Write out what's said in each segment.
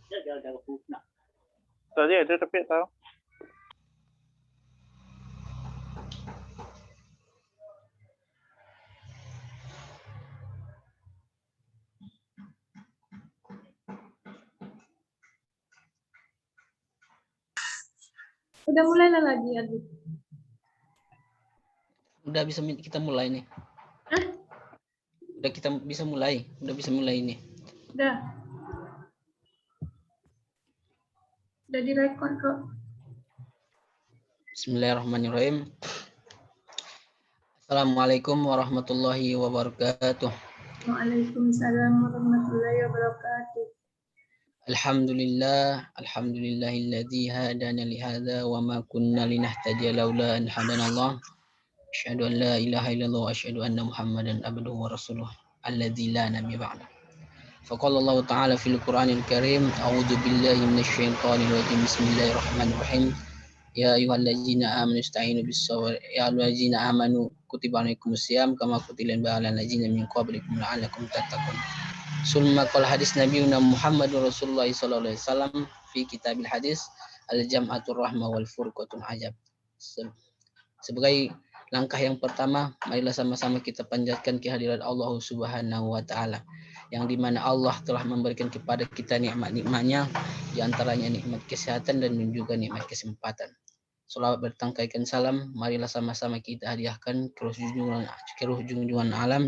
Tadi ada tapi tahu. Udah mulai lagi, Adit. Udah bisa kita mulai nih. Hah? Udah kita bisa mulai. Udah bisa mulai ini. Udah. Udah direkod kok. Bismillahirrahmanirrahim. Assalamualaikum warahmatullahi wabarakatuh. Waalaikumsalam warahmatullahi wabarakatuh. Alhamdulillahilladzi hadana li hadza wa ma kunna linahtadiya laula an hadanallah. Asyhadu an la ilaha illallah wa asyhadu anna Muhammadan abduhu wa rasuluh alladzi la nabiyya ba'da. Faqala Allah Ta'ala fil Qur'anil Karim, a'udzu billahi minasyaitonir rajim. Bismillahirrahmanirrahim. Ya ayyuhallazina amanu ista'inu bis-sabr. Ya ayyuhallazina amanu kutiba alaikumusiyam kama kutiba alal ladzina min qablikum la'allakum tattaqun. Summa qala hadis Nabiuna Muhammadur Rasulullah sallallahu alaihi wasallam fi kitabil hadis al-jam'atur rahmah wal furqatul ajab. Sebagai langkah yang pertama, marilah sama-sama kita panjatkan kehadirat Allah Subhanahu wa taala, yang dimana Allah telah memberikan kepada kita nikmat-nikmatnya, di antaranya nikmat kesehatan dan juga nikmat kesempatan. Salawat bertangkaikan salam, marilah sama-sama kita hadiahkan ke ruh junjungan alam,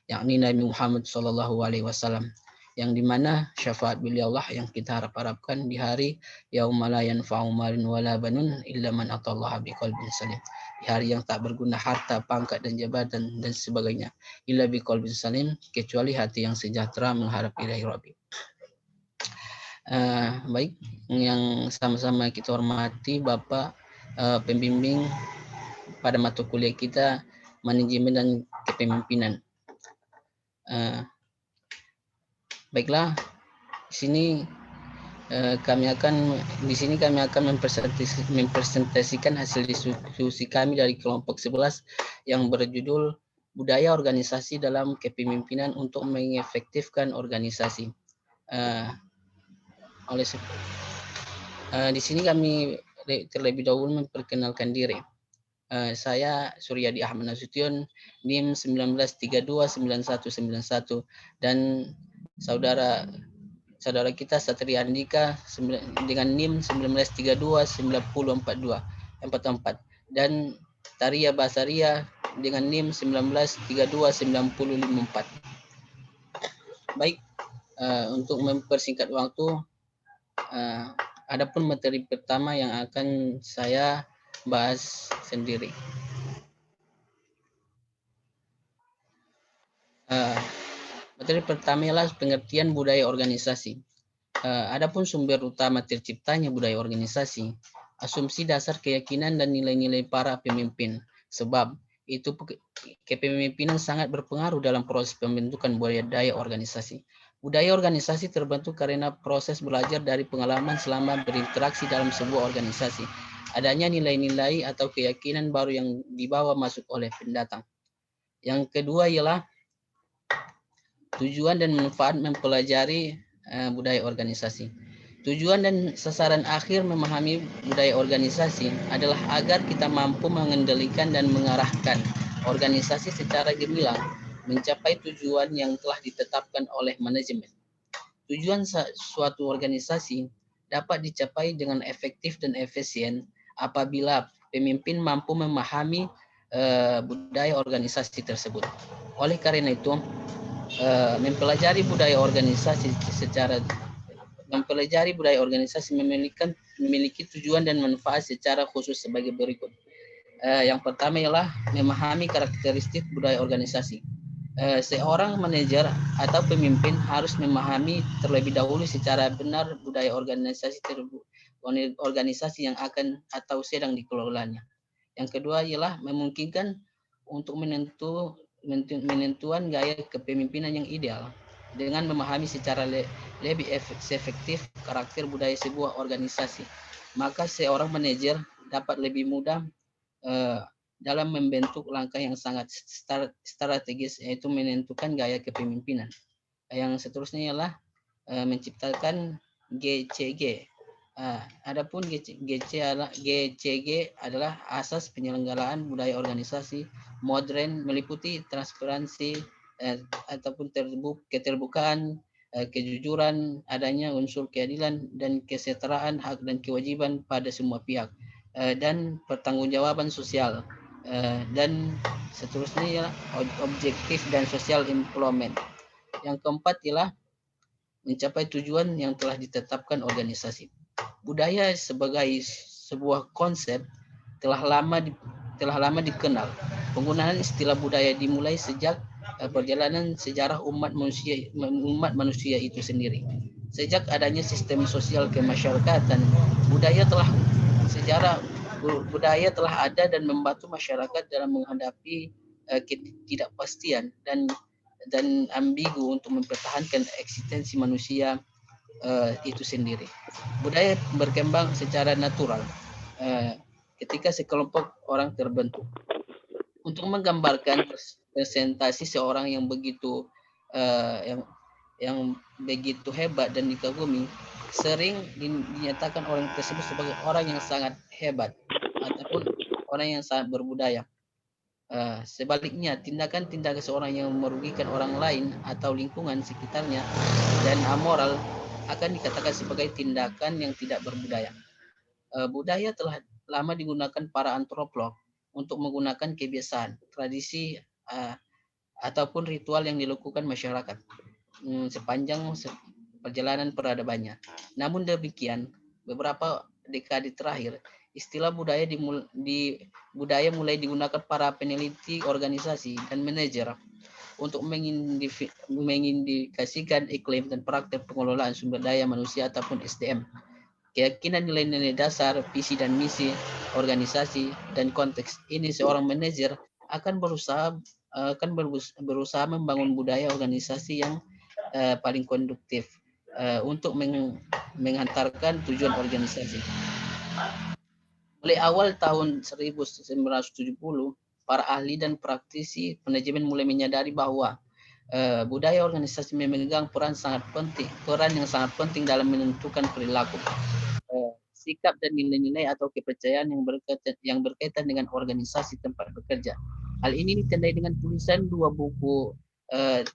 yakni Nabi Muhammad Sallallahu Alaihi Wasallam, yang dimana syafaat beliau Allah yang kita harapkan di hari yauma la yanfa'u malun wala banun illa man atallaha biqalbin salim, di hari yang tak berguna harta, pangkat dan jabatan dan sebagainya illa biqalbin salim, kecuali hati yang sejahtera menghadap ilahi Rabbi. Baik, yang sama-sama kita hormati Bapak pembimbing pada mata kuliah kita manajemen dan kepemimpinan. Baiklah, di sini kami akan mempresentasikan hasil diskusi kami dari kelompok 11 yang berjudul Budaya Organisasi dalam Kepemimpinan untuk Mengefektifkan Organisasi. Di sini kami terlebih dahulu memperkenalkan diri. Saya Suryadi Ahmad Nasution, NIM 19329191, dan saudara kita Satria Andika dengan NIM 1932904244, dan Taria Basaria dengan NIM 19329054. Baik, untuk mempersingkat waktu, adapun materi pertama yang akan saya bahas sendiri. Materi pertama adalah pengertian budaya organisasi. Adapun sumber utama terciptanya budaya organisasi, asumsi dasar keyakinan dan nilai-nilai para pemimpin. Sebab itu kepemimpinan sangat berpengaruh dalam proses pembentukan budaya organisasi. Budaya organisasi terbentuk karena proses belajar dari pengalaman selama berinteraksi dalam sebuah organisasi. Adanya nilai-nilai atau keyakinan baru yang dibawa masuk oleh pendatang. Yang kedua ialah tujuan dan manfaat mempelajari budaya organisasi. Tujuan dan sasaran akhir memahami budaya organisasi adalah agar kita mampu mengendalikan dan mengarahkan organisasi secara gemilang mencapai tujuan yang telah ditetapkan oleh manajemen. Tujuan suatu organisasi dapat dicapai dengan efektif dan efisien apabila pemimpin mampu memahami budaya organisasi tersebut. Oleh karena itu, mempelajari budaya organisasi memiliki tujuan dan manfaat secara khusus sebagai berikut. Yang pertama ialah memahami karakteristik budaya organisasi. Seorang manajer atau pemimpin harus memahami terlebih dahulu secara benar budaya organisasi yang akan atau sedang dikelolanya. Yang kedua ialah memungkinkan untuk menentukan gaya kepemimpinan yang ideal dengan memahami secara lebih efektif karakter budaya sebuah organisasi. Maka seorang manajer dapat lebih mudah dalam membentuk langkah yang sangat strategis, yaitu menentukan gaya kepemimpinan. Yang seterusnya ialah menciptakan GCG. Adapun GCG adalah asas penyelenggaraan budaya organisasi modern meliputi transparansi ataupun keterbukaan, kejujuran, adanya unsur keadilan dan kesetaraan hak dan kewajiban pada semua pihak, dan pertanggungjawaban sosial, dan seterusnya objektif dan social employment. Yang keempat ialah mencapai tujuan yang telah ditetapkan organisasi. Budaya sebagai sebuah konsep telah lama dikenal. Penggunaan istilah budaya dimulai sejak perjalanan sejarah umat manusia itu sendiri. Sejak adanya sistem sosial kemasyarakatan, budaya telah ada dan membantu masyarakat dalam menghadapi ketidakpastian dan ambigu untuk mempertahankan eksistensi manusia itu sendiri. Budaya berkembang secara natural ketika sekelompok orang terbentuk. Untuk menggambarkan presentasi seorang yang begitu yang begitu hebat dan dikagumi, sering dinyatakan orang tersebut sebagai orang yang sangat hebat ataupun orang yang sangat berbudaya. Sebaliknya, tindakan-tindakan seorang yang merugikan orang lain atau lingkungan sekitarnya dan amoral akan dikatakan sebagai tindakan yang tidak berbudaya. Budaya telah lama digunakan para antropolog untuk menggunakan kebiasaan, tradisi, ataupun ritual yang dilakukan masyarakat sepanjang perjalanan peradabannya. Namun demikian, beberapa dekade terakhir, istilah budaya mulai digunakan para peneliti organisasi dan manajer untuk mengindikasikan iklim dan praktek pengelolaan sumber daya manusia ataupun SDM. Keyakinan nilai-nilai dasar, visi dan misi organisasi dan konteks ini seorang manajer akan berusaha membangun budaya organisasi yang paling konduktif untuk menghantarkan tujuan organisasi. Mulai awal tahun 1970, para ahli dan praktisi manajemen mulai menyadari bahwa budaya organisasi memegang peran yang sangat penting dalam menentukan perilaku, sikap dan nilai-nilai atau kepercayaan yang berkaitan dengan organisasi tempat bekerja. Hal ini ditandai dengan tulisan dua buku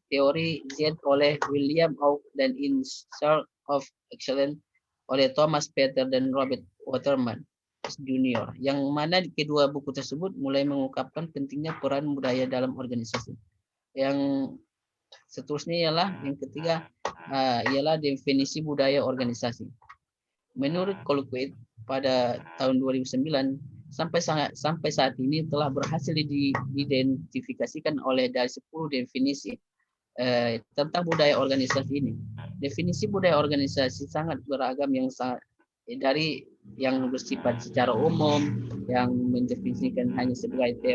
teori Z oleh William Oak dan In Search of Excellence oleh Thomas Peter dan Robert Waterman Junior, yang mana kedua buku tersebut mulai mengungkapkan pentingnya peran budaya dalam organisasi. Yang seterusnya yang ketiga ialah definisi budaya organisasi. Menurut Colquitt pada tahun 2009, sampai saat ini telah berhasil diidentifikasikan dari 10 definisi tentang budaya organisasi ini. Definisi budaya organisasi sangat beragam, dari yang bersifat secara umum, yang mendefinisikan hanya sebagai the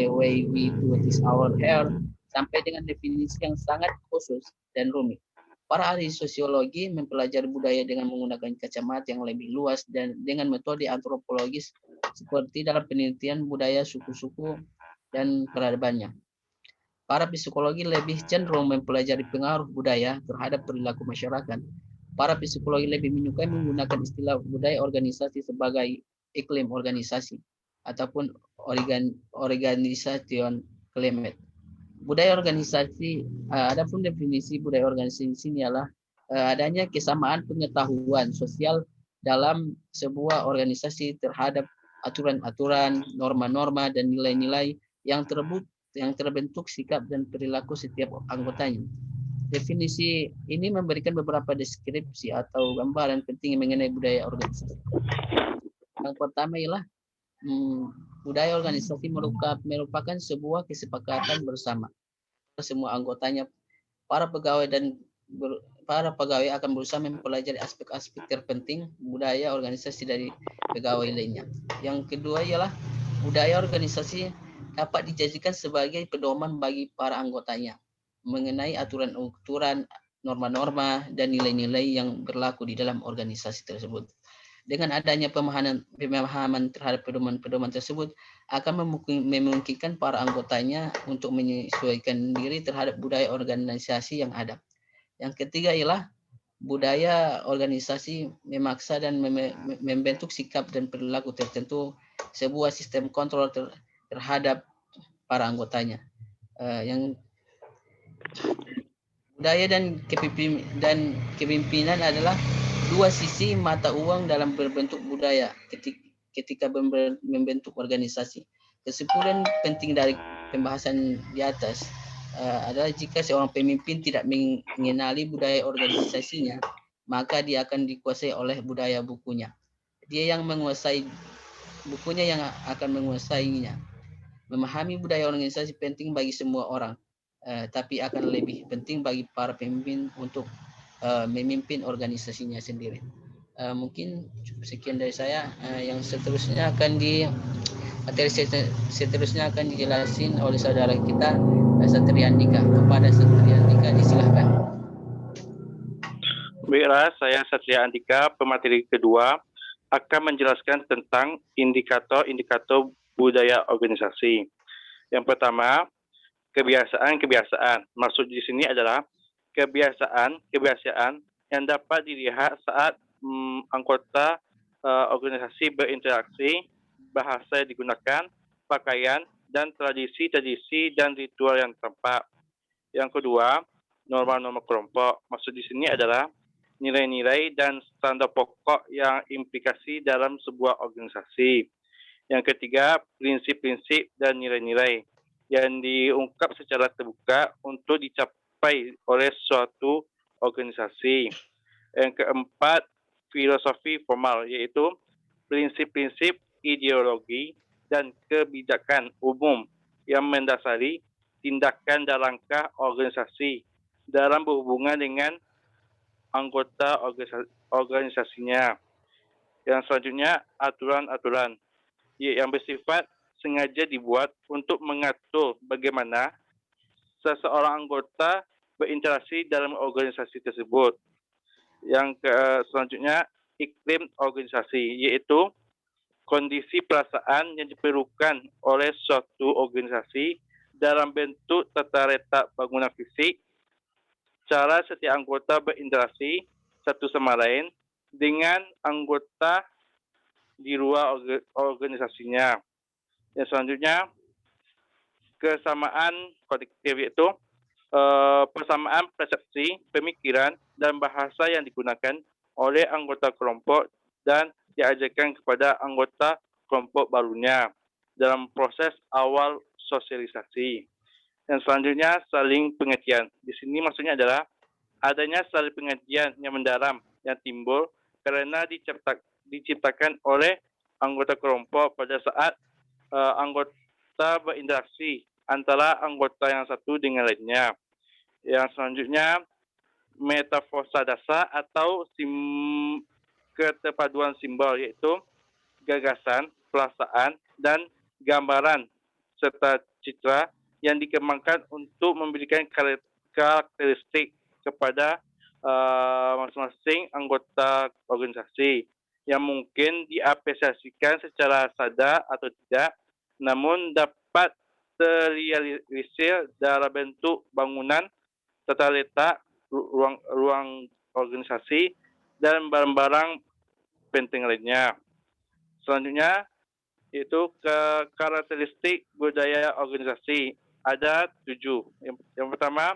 way we do this our hair, sampai dengan definisi yang sangat khusus dan rumit. Para ahli sosiologi mempelajari budaya dengan menggunakan kacamata yang lebih luas dan dengan metode antropologis seperti dalam penelitian budaya suku-suku dan peradabannya. Para psikologi lebih cenderung mempelajari pengaruh budaya terhadap perilaku masyarakat. Para psikologi lebih menyukai menggunakan istilah budaya organisasi sebagai iklim organisasi ataupun organisation climate. Budaya organisasi, adapun definisi budaya organisasi ini adalah adanya kesamaan pengetahuan sosial dalam sebuah organisasi terhadap aturan-aturan, norma-norma dan nilai-nilai yang terbentuk sikap dan perilaku setiap anggotanya. Definisi ini memberikan beberapa deskripsi atau gambaran penting mengenai budaya organisasi. Yang pertama ialah budaya organisasi merupakan sebuah kesepakatan bersama semua anggotanya. Para pegawai akan berusaha mempelajari aspek-aspek terpenting budaya organisasi dari pegawai lainnya. Yang kedua ialah budaya organisasi dapat dijadikan sebagai pedoman bagi para anggotanya mengenai aturan-aturan, norma-norma, dan nilai-nilai yang berlaku di dalam organisasi tersebut. Dengan adanya pemahaman terhadap pedoman-pedoman tersebut akan memungkinkan para anggotanya untuk menyesuaikan diri terhadap budaya organisasi yang ada. Yang ketiga ialah budaya organisasi memaksa dan membentuk sikap dan perilaku tertentu, sebuah sistem kontrol terhadap para anggotanya. Yang budaya dan kepemimpinan adalah dua sisi mata uang dalam berbentuk budaya ketika membentuk organisasi. Kesimpulan penting dari pembahasan di atas adalah jika seorang pemimpin tidak mengenali budaya organisasinya, maka dia akan dikuasai oleh budaya bukunya. Dia yang menguasai bukunya yang akan menguasainya. Memahami budaya organisasi penting bagi semua orang, tapi akan lebih penting bagi para pemimpin untuk memimpin organisasinya sendiri. Mungkin sekian dari saya. Yang seterusnya akan seterusnya akan dijelasin oleh saudara kita Satria Andika. Kepada Satria Andika disilahkan. Baiklah, saya Satria Andika, pemateri kedua akan menjelaskan tentang indikator-indikator budaya organisasi. Yang pertama, kebiasaan. Maksud di sini adalah kebiasaan yang dapat dilihat saat anggota organisasi berinteraksi, bahasa yang digunakan, pakaian, dan tradisi dan ritual yang tampak. Yang kedua, norma-norma kelompok. Maksud di sini adalah nilai-nilai dan standar pokok yang implikasi dalam sebuah organisasi. Yang ketiga, prinsip-prinsip dan nilai-nilai yang diungkap secara terbuka untuk dicapai oleh suatu organisasi. Yang keempat, filosofi formal, yaitu prinsip-prinsip ideologi dan kebijakan umum yang mendasari tindakan dan langkah organisasi dalam berhubungan dengan anggota organisasinya. Yang selanjutnya, aturan-aturan yang bersifat sengaja dibuat untuk mengatur bagaimana seseorang anggota berinteraksi dalam organisasi tersebut. Yang selanjutnya, iklim organisasi, yaitu kondisi perasaan yang diperlukan oleh suatu organisasi dalam bentuk tata letak bangunan fisik, cara setiap anggota berinteraksi satu sama lain dengan anggota di luar organisasinya. Yang selanjutnya, kesamaan kolektif, yaitu persamaan persepsi, pemikiran, dan bahasa yang digunakan oleh anggota kelompok dan diajarkan kepada anggota kelompok barunya dalam proses awal sosialisasi. Yang selanjutnya, saling pengertian. Di sini maksudnya adalah adanya saling pengertian yang mendalam yang timbul karena diciptakan oleh anggota kelompok pada saat anggota berinteraksi antara anggota yang satu dengan lainnya. Yang selanjutnya, metafosa dasar atau keterpaduan simbol, yaitu gagasan, perasaan, dan gambaran serta citra yang dikembangkan untuk memberikan karakteristik kepada masing-masing anggota organisasi yang mungkin diapresiasikan secara sadar atau tidak, namun dapat terrealisir dalam bentuk bangunan, tata letak, ruang organisasi, dan barang-barang penting lainnya. Selanjutnya, yaitu karakteristik budaya organisasi. Ada 7. Yang pertama,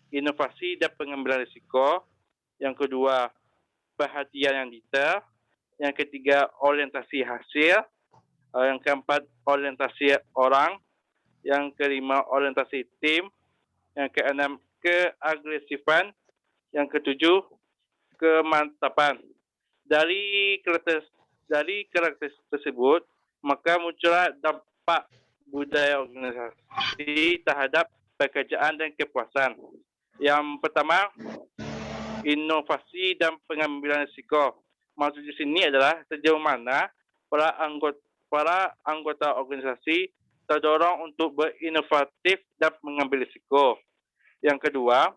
inovasi dan pengambilan risiko. Yang kedua, perhatian yang detail. Yang ketiga, orientasi hasil. Yang keempat, orientasi orang. Yang kelima, orientasi tim. Yang keenam, keagresifan. Yang ketujuh, kemantapan. Dari karakteristik tersebut, maka muncullah dampak budaya organisasi terhadap pekerjaan dan kepuasan. Yang pertama, inovasi dan pengambilan risiko. Maksud di sini adalah sejauh mana para anggota organisasi terdorong untuk berinovatif dan mengambil risiko. Yang kedua,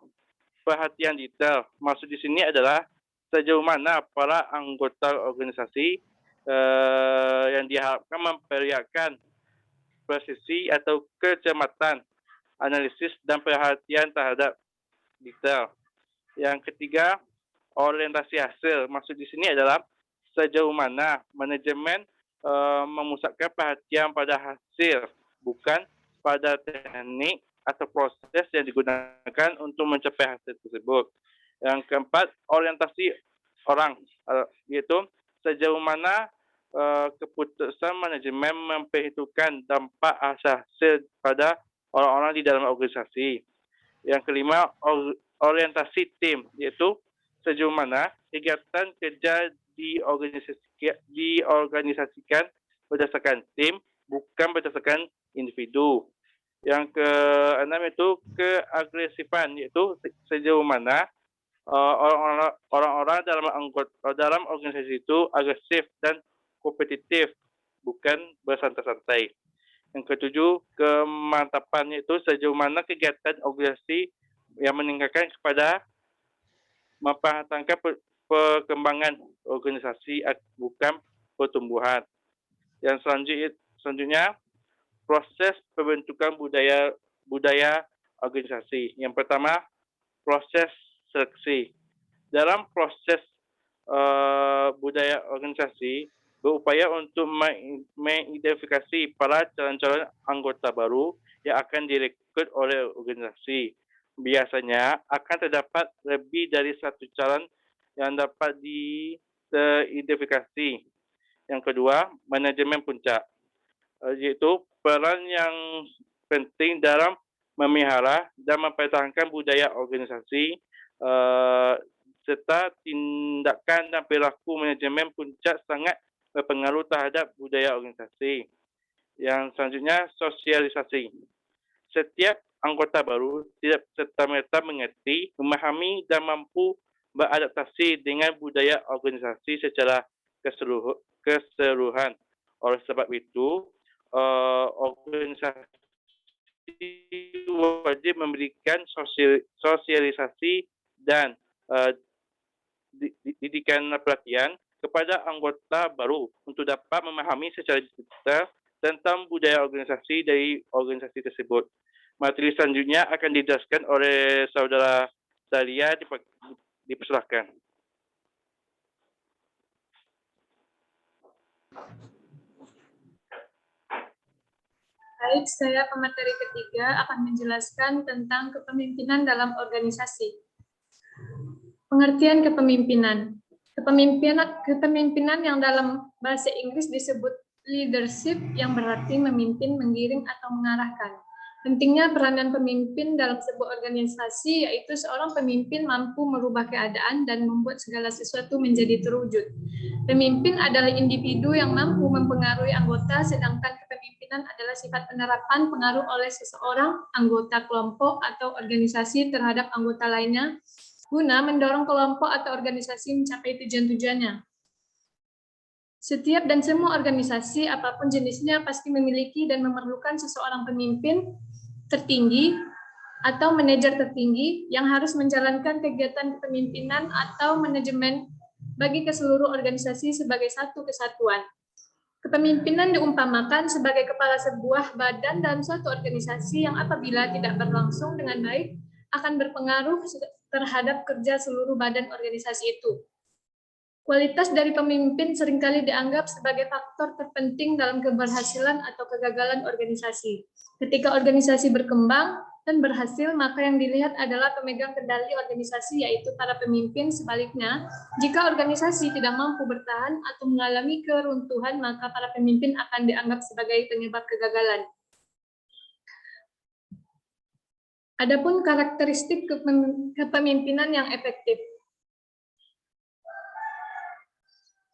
perhatian detail. Maksud di sini adalah sejauh mana para anggota organisasi yang diharapkan memperlihatkan presisi atau kecermatan, analisis dan perhatian terhadap detail. Yang ketiga, orientasi hasil. Maksud di sini adalah sejauh mana manajemen memusatkan perhatian pada hasil, bukan pada teknik atau proses yang digunakan untuk mencapai hasil tersebut. Yang keempat, orientasi orang, yaitu sejauh mana keputusan manajemen memperhitungkan dampak hasil pada orang-orang di dalam organisasi. Yang kelima, orientasi tim, yaitu sejauh mana kegiatan kerja diorganisasikan berdasarkan tim, bukan berdasarkan individu. Yang keenam itu keagresifan, yaitu sejauh mana orang-orang dalam organisasi itu agresif dan kompetitif, bukan bersantai-santai. Yang ketujuh, kemantapan, yaitu sejauh mana kegiatan organisasi yang meningkatkan kepada memperhatikan perkembangan organisasi, bukan pertumbuhan. Yang selanjutnya proses pembentukan budaya organisasi. Yang pertama, proses seleksi. Dalam proses budaya organisasi berupaya untuk mengidentifikasi para calon-calon anggota baru yang akan direkrut oleh organisasi. Biasanya akan terdapat lebih dari satu calon yang dapat diidentifikasi. Yang kedua, manajemen puncak, yaitu peran yang penting dalam memelihara dan mempertahankan budaya organisasi, serta tindakan dan perilaku manajemen puncak sangat berpengaruh terhadap budaya organisasi. Yang selanjutnya, sosialisasi. Setiap anggota baru tidak serta-merta mengerti, memahami dan mampu beradaptasi dengan budaya organisasi secara keseluruhan. Oleh sebab itu, organisasi wajib memberikan sosialisasi dan didikan pelatihan kepada anggota baru untuk dapat memahami secara detail tentang budaya organisasi dari organisasi tersebut. Materi selanjutnya akan dijelaskan oleh saudara Dahlia, dipersilakan. Baik, saya pemateri ketiga akan menjelaskan tentang kepemimpinan dalam organisasi. Pengertian kepemimpinan. Kepemimpinan yang dalam bahasa Inggris disebut leadership, yang berarti memimpin, menggiring, atau mengarahkan. Pentingnya peranan pemimpin dalam sebuah organisasi, yaitu seorang pemimpin mampu merubah keadaan dan membuat segala sesuatu menjadi terwujud. Pemimpin adalah individu yang mampu mempengaruhi anggota, sedangkan kepemimpinan adalah sifat penerapan pengaruh oleh seseorang, anggota kelompok atau organisasi terhadap anggota lainnya, guna mendorong kelompok atau organisasi mencapai tujuan-tujuannya. Setiap dan semua organisasi, apapun jenisnya, pasti memiliki dan memerlukan seseorang pemimpin tertinggi atau manajer tertinggi yang harus menjalankan kegiatan kepemimpinan atau manajemen bagi keseluruh organisasi sebagai satu kesatuan. Kepemimpinan diumpamakan sebagai kepala sebuah badan dalam suatu organisasi yang apabila tidak berlangsung dengan baik akan berpengaruh terhadap kerja seluruh badan organisasi itu. Kualitas dari pemimpin seringkali dianggap sebagai faktor terpenting dalam keberhasilan atau kegagalan organisasi. Ketika organisasi berkembang dan berhasil, maka yang dilihat adalah pemegang kendali organisasi, yaitu para pemimpin. Sebaliknya, jika organisasi tidak mampu bertahan atau mengalami keruntuhan, maka para pemimpin akan dianggap sebagai penyebab kegagalan. Adapun karakteristik kepemimpinan yang efektif.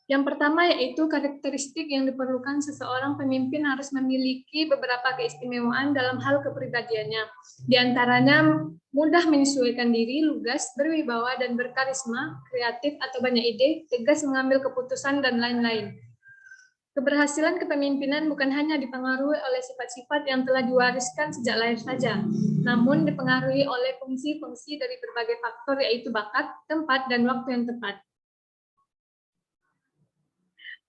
Yang pertama yaitu karakteristik yang diperlukan seseorang pemimpin harus memiliki beberapa keistimewaan dalam hal kepribadiannya. Di antaranya mudah menyesuaikan diri, lugas, berwibawa, dan berkarisma, kreatif atau banyak ide, tegas mengambil keputusan, dan lain-lain. Keberhasilan kepemimpinan bukan hanya dipengaruhi oleh sifat-sifat yang telah diwariskan sejak lahir saja, namun dipengaruhi oleh fungsi-fungsi dari berbagai faktor, yaitu bakat, tempat, dan waktu yang tepat.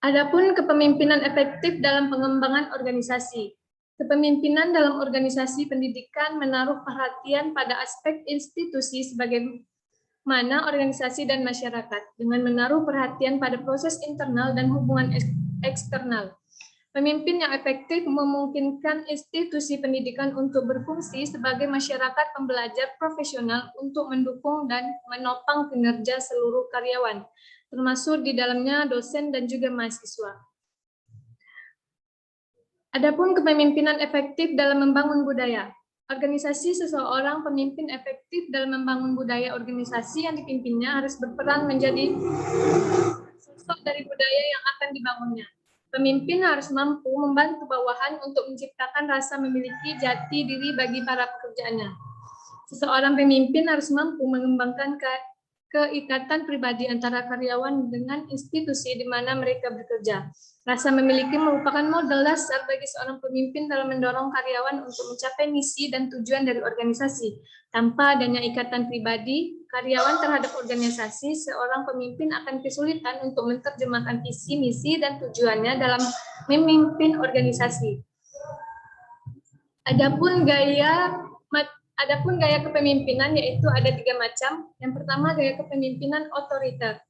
Adapun kepemimpinan efektif dalam pengembangan organisasi. Kepemimpinan dalam organisasi pendidikan menaruh perhatian pada aspek institusi sebagai mana organisasi dan masyarakat dengan menaruh perhatian pada proses internal dan hubungan eksternal. Pemimpin yang efektif memungkinkan institusi pendidikan untuk berfungsi sebagai masyarakat pembelajar profesional untuk mendukung dan menopang kinerja seluruh karyawan, termasuk di dalamnya dosen dan juga mahasiswa. Adapun kepemimpinan efektif dalam membangun budaya. Organisasi seseorang pemimpin efektif dalam membangun budaya organisasi yang dipimpinnya harus berperan menjadi sosok dari budaya yang akan dibangunnya. Pemimpin harus mampu membantu bawahan untuk menciptakan rasa memiliki jati diri bagi para pekerjaannya. Seseorang pemimpin harus mampu mengembangkan keikatan pribadi antara karyawan dengan institusi di mana mereka bekerja. Rasa memiliki merupakan modal dasar bagi seorang pemimpin dalam mendorong karyawan untuk mencapai misi dan tujuan dari organisasi. Tanpa adanya ikatan pribadi karyawan terhadap organisasi, seorang pemimpin akan kesulitan untuk menerjemahkan visi, misi, dan tujuannya dalam memimpin organisasi. Adapun gaya kepemimpinan yaitu ada 3 macam. Yang pertama gaya kepemimpinan otoriter.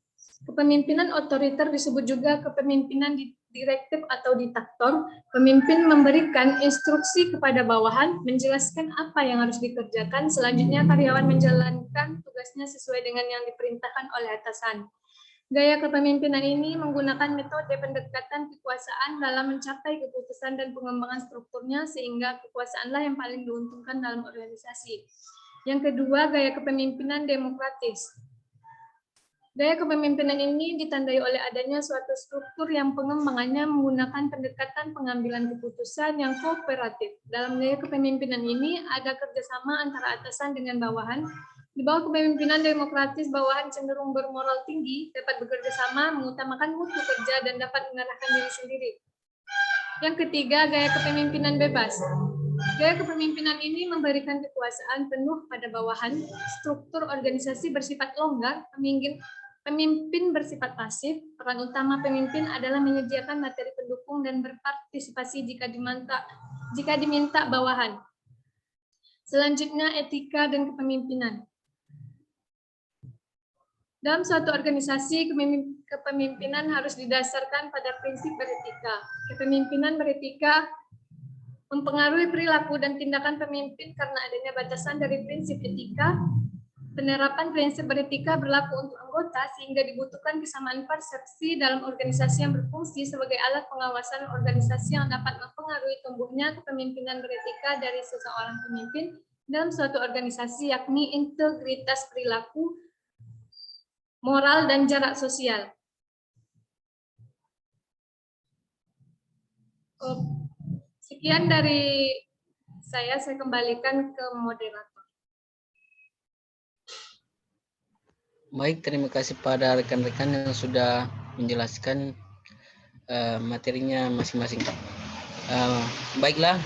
Kepemimpinan otoriter disebut juga kepemimpinan direktif atau diktator. Pemimpin memberikan instruksi kepada bawahan, menjelaskan apa yang harus dikerjakan. Selanjutnya karyawan menjalankan tugasnya sesuai dengan yang diperintahkan oleh atasan. Gaya kepemimpinan ini menggunakan metode pendekatan kekuasaan dalam mencapai keputusan dan pengembangan strukturnya sehingga kekuasaanlah yang paling diuntungkan dalam organisasi. Yang kedua, gaya kepemimpinan demokratis. Gaya kepemimpinan ini ditandai oleh adanya suatu struktur yang pengembangannya menggunakan pendekatan pengambilan keputusan yang kooperatif. Dalam gaya kepemimpinan ini ada kerjasama antara atasan dengan bawahan. Di bawah kepemimpinan demokratis, bawahan cenderung bermoral tinggi, dapat bekerja sama, mengutamakan mutu kerja, dan dapat mengarahkan diri sendiri. Yang ketiga, gaya kepemimpinan bebas. Gaya kepemimpinan ini memberikan kekuasaan penuh pada bawahan, struktur organisasi bersifat longgar, pemimpin bersifat pasif. Peran utama pemimpin adalah menyediakan materi pendukung dan berpartisipasi jika diminta bawahan. Selanjutnya, etika dan kepemimpinan. Dalam suatu organisasi, kepemimpinan harus didasarkan pada prinsip beretika. Kepemimpinan beretika mempengaruhi perilaku dan tindakan pemimpin karena adanya batasan dari prinsip etika. Penerapan prinsip beretika berlaku untuk anggota sehingga dibutuhkan kesamaan persepsi dalam organisasi yang berfungsi sebagai alat pengawasan organisasi yang dapat mempengaruhi tumbuhnya kepemimpinan beretika dari seseorang pemimpin dalam suatu organisasi, yakni integritas perilaku, moral, dan jarak sosial. Sekian dari saya kembalikan ke moderator. Baik, terima kasih pada rekan-rekan yang sudah menjelaskan materinya masing-masing. Baiklah,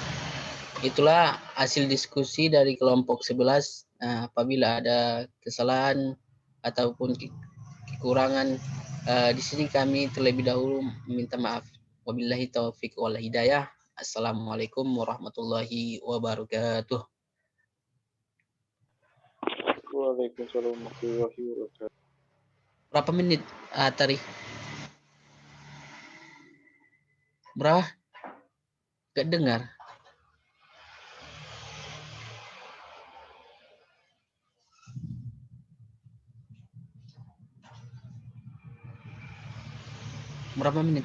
itulah hasil diskusi dari kelompok 11. Apabila ada kesalahan ataupun kekurangan, di sini kami terlebih dahulu meminta maaf. Wabillahi taufiq wal hidayah. Assalamualaikum warahmatullahi wabarakatuh. Waalaikumsalam warahmatullahi wabarakatuh. Berapa menit, Tari? Berapa? Gak dengar. Berapa menit?